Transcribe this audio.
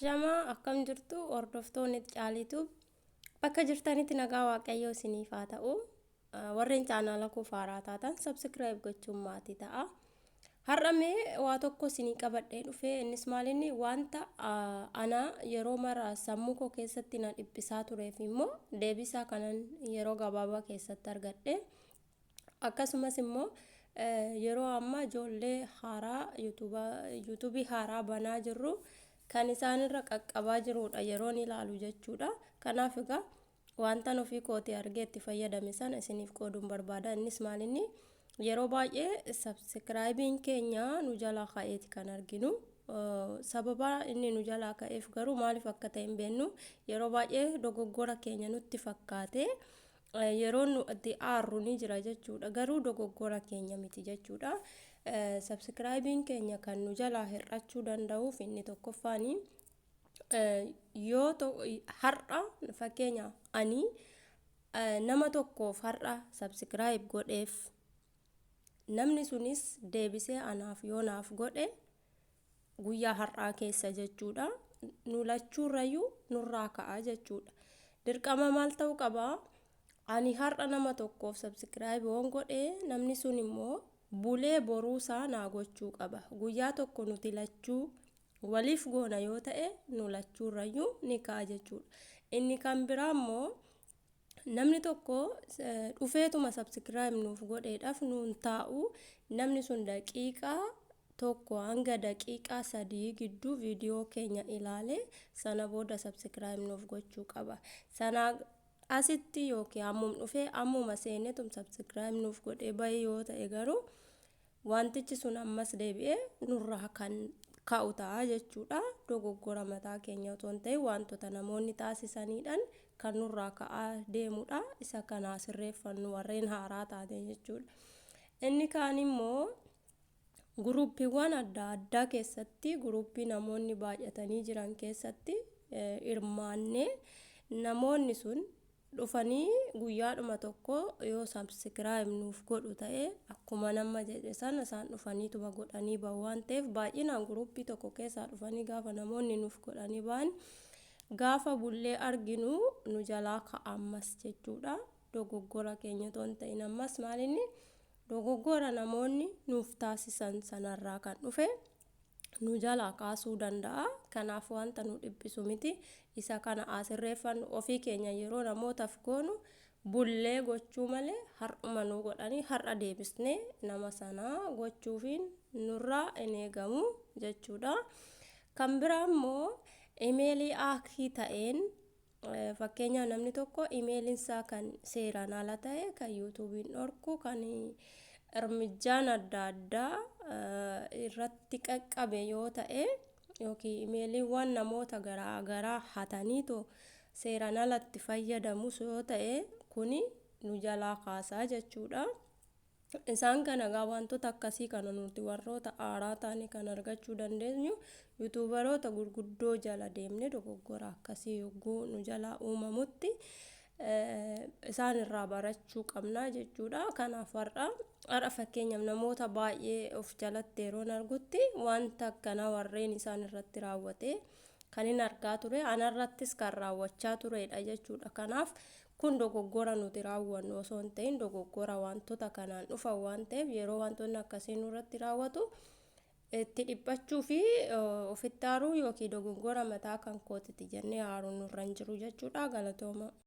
Ashamaa akkam jirtu hordoftoonni caalitu bakka jirtanitti nagaa waaqayyoo isiniif haa ta'u. Warreen chaanaala koo haaraa taatan subscribe gochuun maatii ta'a. Har'amee waa tokko isinii qabadhee dhufee innis maalinni wanta ana yeroo mara sammuu koo keessatti na dhiphisaa tureef immoo deebisaa kanan yeroo gabaabaa keessatti argadhe. Akkasumas immoo yeroo amma ijoollee haaraa yuutuubii haaraa banaa jirru kan isaanirra qaqqabaa jirudha yeroon ilaalu jechuudha. Kanaaf egaa wanta ofii kootii argee itti fayyadame sana isiniif qooduun barbaada. Innis maalinni yeroo baay'ee subscribe keenya nu jalaa ka'eeti kan arginu. Sababa inni nu jalaa ka'eef garuu maaliif akka ta'e hin beeknu. Yeroo baay'ee dogoggora keenya nutti fakkaate yeroo nuti aarru ni jira jechuudha. Garuu dogoggora keenya miti jechuudha. Subscribe keenya kan nu jalaa hir'achuu danda'uuf inni tokkoffaanii yoo har'a fakkeenya ani nama tokkoof har'a subscribe godheef namni sunis deebisee anaaf yoo naaf godhe guyyaa har'aa keessa jechuudha. Nu lachuurrayyuu nurraa ka'a jechuudha. Dirqama maal ta'uu qabaa? Ani har'a nama tokkoof subscribe waan godhee namni sun immoo bulee boruusaa naa gochuu qaba. Guyyaa tokko nuti lachuu waliif goona yoo ta'e nu lachuurrayyuu ni ka'a jechuudha. Inni kan biraa immoo namni tokko dhufeetuma subscribe nuuf godheedhaaf nuun taa'u namni sun daqiiqaa tokko hanga daqiiqaa 3 gidduu viidiyoo keenya ilaalee sana booda subscribe nuuf gochuu qaba. Sana asitti yookiin ammum dhufee ammuma seenetum subscribe nuuf godhee bahee yoo ta'e garuu wantichi sun ammas deebi'ee nurraa kan ka'u ta'a jechuudha. Dogoggora mataa keenya otoo hin ta'in wantoota namoonni taasisaniidhaan kan nurraa ka'aa deemudha. Isa kana sirreeffannu warreen haaraa taate jechuudha. Inni kaan immoo guruuppiiwwan adda addaa keessatti guruuppii namoonni baay'atanii jiran keessatti hirmaannee namoonni sun dhufanii guyyaadhuma tokko yoo subscribe nuuf godhu ta'e akkuma nama jedhe sana isaan dhufaniituma godhanii bahu waan ta'eef baay'inaan guruuppii tokko keessaa dhufanii gaafa namoonni nuuf godhanii bahan gaafa bullee arginu nu jalaa ka'ammas jechuudha. Dogoggora keenya otoo hin ta'in ammas maalinni dogoggora namoonni nuuf taasisan sanarraa kan dhufe nu jalaa kaasuu danda'a. Kanaaf wanta nu dhiphisu miti. Isa kana asirreeffannu ofii keenya yeroo namootaaf goonu bullee gochuu malee har'uma nu godhanii har'a deebisnee nama sanaa gochuufiin nurraa hin eegamu jechuudha. Kan biraa immoo imeelii akii ta'een fakkeenya namni tokko imeelinsaa kan seeraan ala ta'e kan yuutuubiin dhorku kan irmijaan adda addaa irratti qaqqabe yoo ta'e yookiin imeeliiwwan namoota garaa hataniitoo seeraan alatti fayyadamus yoo ta'e kuni nu jalaa kaasaa jechuudha. Isaan kana egaa wantoota akkasii kana nuti warroota haaraa taane kan argachuu dandeenyu yuutuubaroota gurguddoo jala deemne dogoggora akkasii yogguu nu jalaa uumamutti isaan irraa barachuu qabna jechuudha. Kanaaf har'a fakkeenyaaf namoota baay'ee of jalatti yeroon argutti wanta akkanaa warreen isaan irratti raawwate kan hin argaa ture anarrattis kan raawwachaa turedha jechuudha. Kanaaf kun dogoggora nuti raawwannu osoo hin ta'in dogoggora wantoota kanaan dhufan waan ta'eef yeroo wantoonni akkasii nurratti raawwatu itti dhiphachuu fi ofitti aaruu yookiin dogoggora mataa kan kootiti jennee aaruun nurra hin jiru jechuudha. Galatooma.